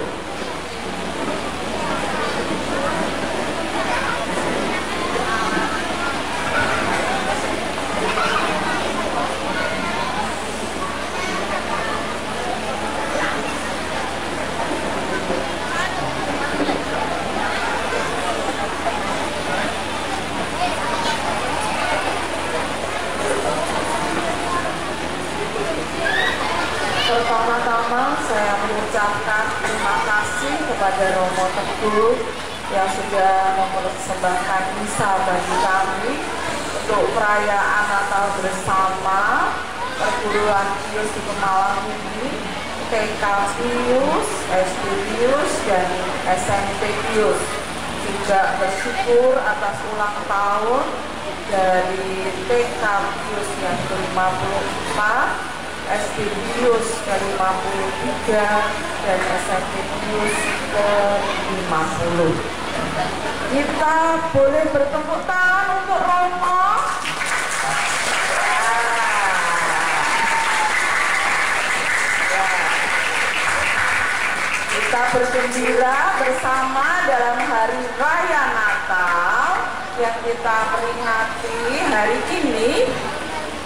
Pertama-tama saya mengucapkan terima kasih kepada Romo Teguh yang sudah mempersembahkan misa bagi kami untuk perayaan Natal bersama perguruan Pius di Pemalang ini, TK Pius, SD Pius, dan SMP Pius. Juga bersyukur atas ulang tahun dari TK Pius yang ke-54, SD Pius ke-53 dan SMP Pius ke-50. Kita boleh bertepuk tangan untuk Romo. Kita bergembira bersama dalam hari raya Natal yang kita peringati hari ini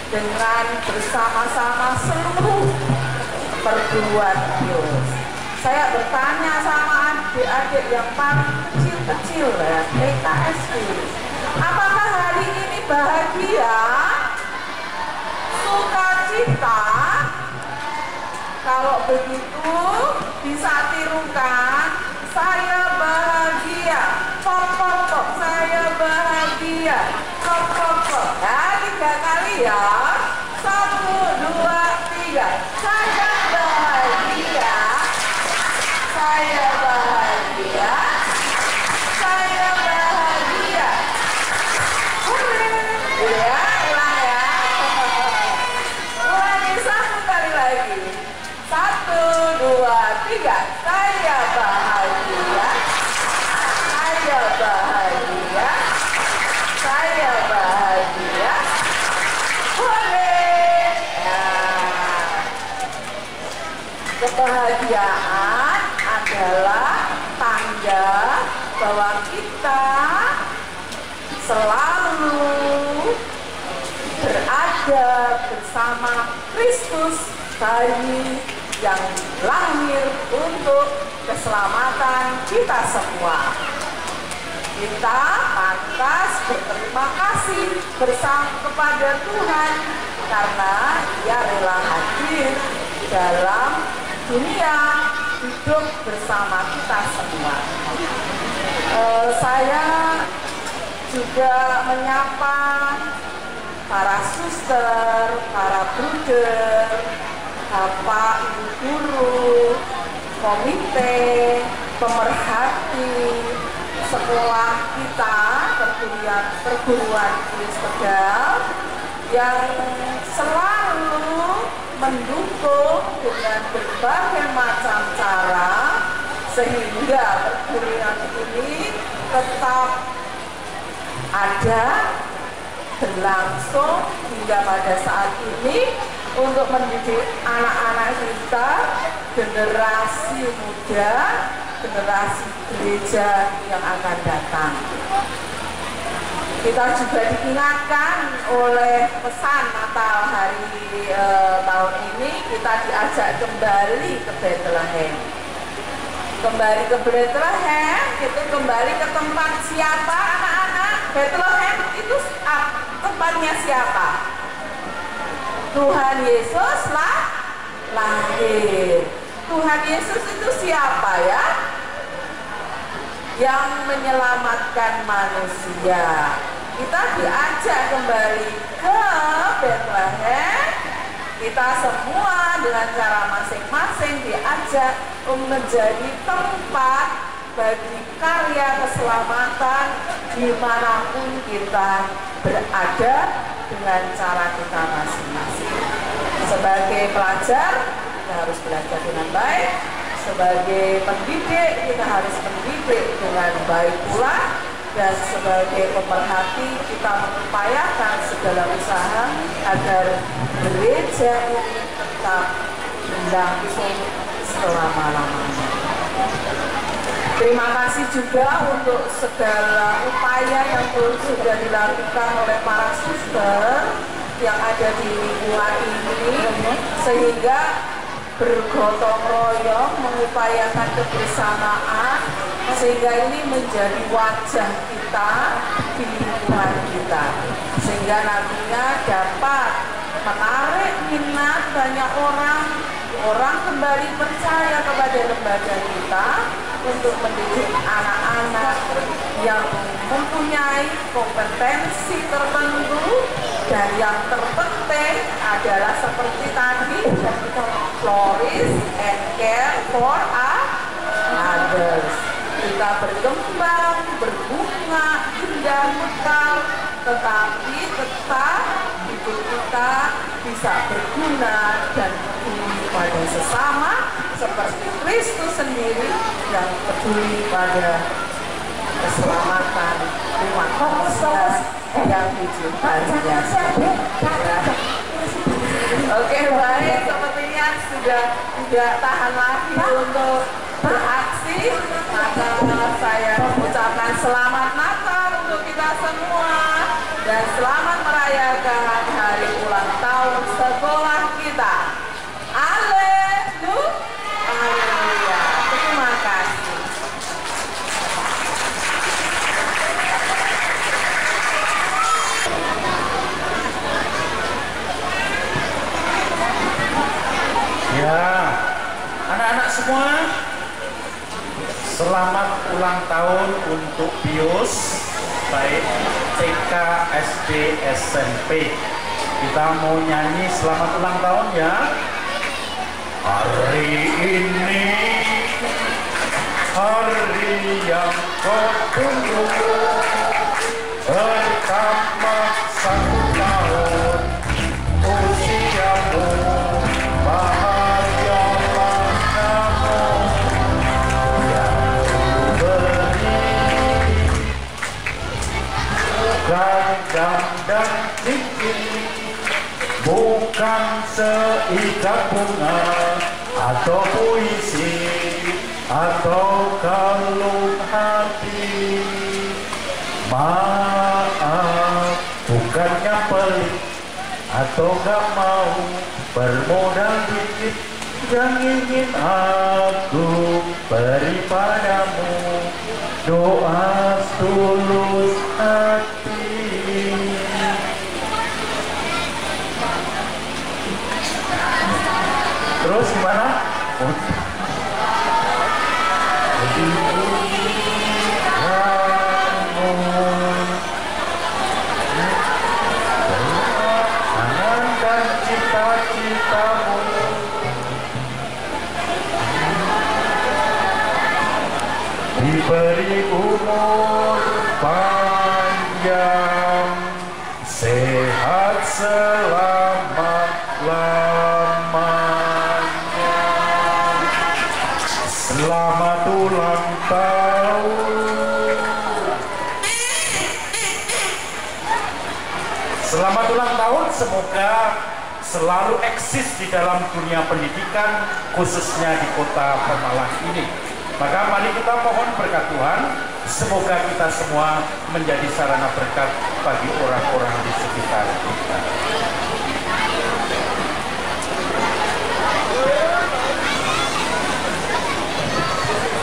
dengan bersama-sama seluruh perguruan Pius. Saya bertanya sama adik-adik yang paling kecil-kecil ya, TKSD, apakah hari ini bahagia, sukacita? Kalau begitu bisa tirukan, saya bahagia, pok, saya bahagia, pok. Nah, 3 kali ya. 1, 2, 3. Saya bahagia, saya bahagia, saya bahagia. Ya, ulang ya. Ulangi 1 kali lagi. 1, 2, 3. Saya bahagia, saya bahagia, saya bahagia. Boleh. Nah, kebahagiaan adalah tanda bahwa kita selalu berada bersama Kristus, bayi yang lahir untuk keselamatan kita semua. Kita pantas berterima kasih bersama kepada Tuhan karena Dia rela hadir dalam dunia, hidup bersama kita semua. Saya juga menyapa para suster, para bruder, bapak, ibu guru, komite, pemerhati sekolah kita, perguruan Pius Tegal, yang selalu mendukung dengan berbagai macam cara sehingga perguruan ini tetap ada, berlangsung hingga pada saat ini untuk mendidik anak-anak kita, generasi muda, generasi gereja yang akan datang. Kita juga diingatkan oleh pesan Natal hari tahun ini, kita diajak kembali ke Bethlehem. Kembali ke Bethlehem, itu kembali ke tempat siapa anak-anak? Bethlehem itu tempatnya siapa? Tuhan Yesus lahir. Tuhan Yesus itu siapa ya? Yang menyelamatkan manusia. kita diajak kembali ke Bethlehem. Kita semua dengan cara masing-masing diajak menjadi tempat bagi karya keselamatan dimanapun kita berada dengan cara kita masing-masing. Sebagai pelajar, kita harus belajar dengan baik. Sebagai pendidik, kita harus mendidik dengan baik pula. Dan sebagai pemerhati, kita mengupayakan segala usaha agar gereja ini tetap berlangsung selama-lamanya. Terima kasih juga untuk segala upaya yang sudah dilakukan oleh para suster yang ada di lingkungan ini, sehingga bergotong royong mengupayakan kebersamaan, sehingga ini menjadi wajah kita di lingkungan kita, sehingga nantinya dapat menarik minat banyak orang kembali percaya kepada lembaga kita untuk mendidik anak-anak yang mempunyai kompetensi tertentu, dan yang terpenting adalah seperti tadi, flourish and care for others. Kita berkembang, berbunga, indah, mekar, tetapi tetap hidup kita bisa berguna dan peduli pada sesama seperti Kristus sendiri yang peduli pada keselamatan umat manusia yang dicintainya. Oke, baik, sepertinya sudah tidak tahan lagi untuk beraksi, maka saya mengucapkan selamat Natal untuk kita semua dan selamat merayakan hari ulang tahun sekolah kita. Haleluya. Terima kasih. Ya, anak-anak semua, selamat ulang tahun untuk BIUS, baik TK, SD, SMP. Kita mau nyanyi selamat ulang tahun ya. Hari ini, hari yang kau tunggu, bertambah 1 tahun usiamu. Bahagialah kamu yang beri ragam dan cincin, bukan seikat bunga atau puisi atau kalung hati. Maaf, bukannya pelit atau gak mau bermodal dikit yang ingin aku beri padamu, doa tulus hati. Terus gimana? Angan dan cita-citamu, diberi umur panjang, sehat selama-lamanya. Selamat ulang tahun. Selamat ulang tahun, semoga selalu eksis di dalam dunia pendidikan, khususnya di kota Pemalang ini. Maka mari kita mohon berkat Tuhan, semoga kita semua menjadi sarana berkat bagi orang-orang di sekitar kita.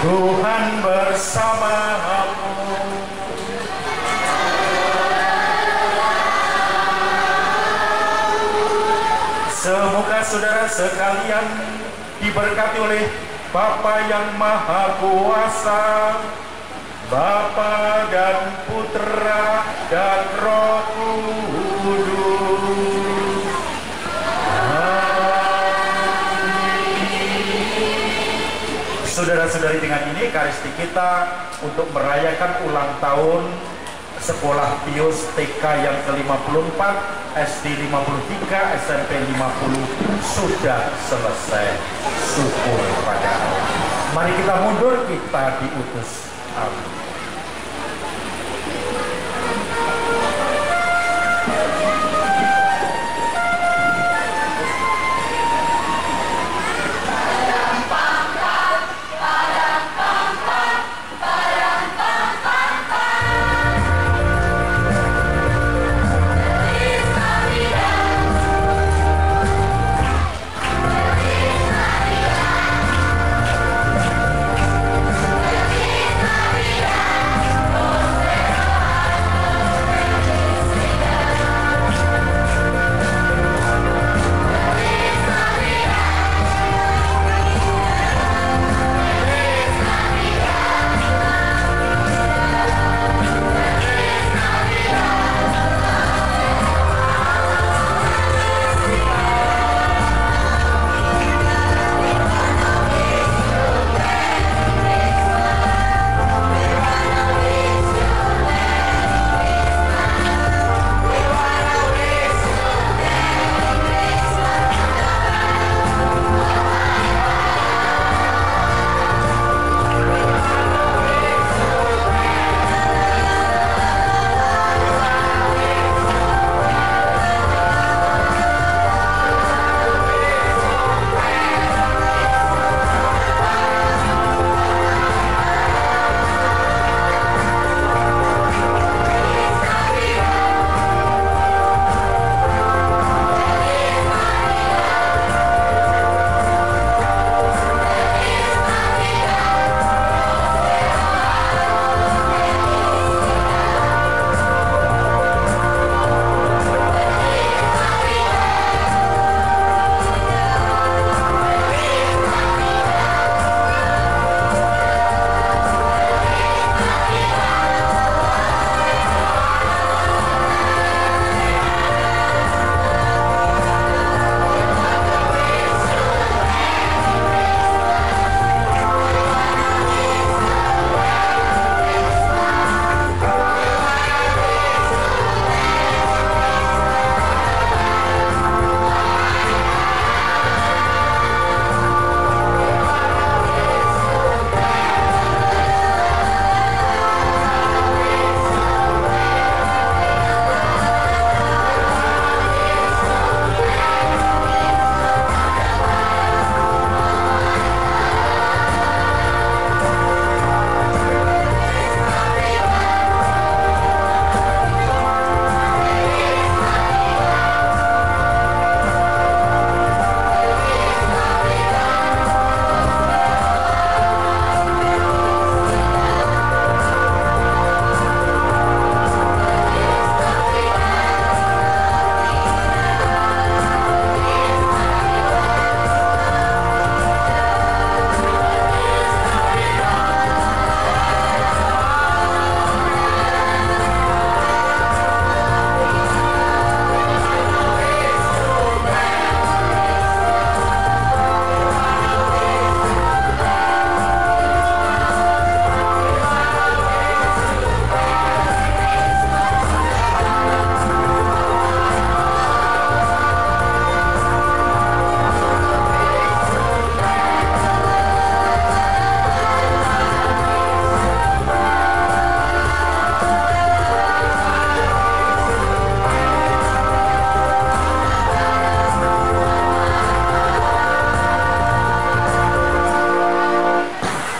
Tuhan bersamamu. Semoga saudara sekalian diberkati oleh Bapa yang Maha Kuasa, Bapa dan Putra dan Roh Kudus. Saudara-saudari, dengan ini Ekaristi kita untuk merayakan ulang tahun Sekolah Pius TK yang ke-54, SD 53, SMP 50 sudah selesai. Syukur pada Allah. Mari kita mundur, kita diutus. Amin.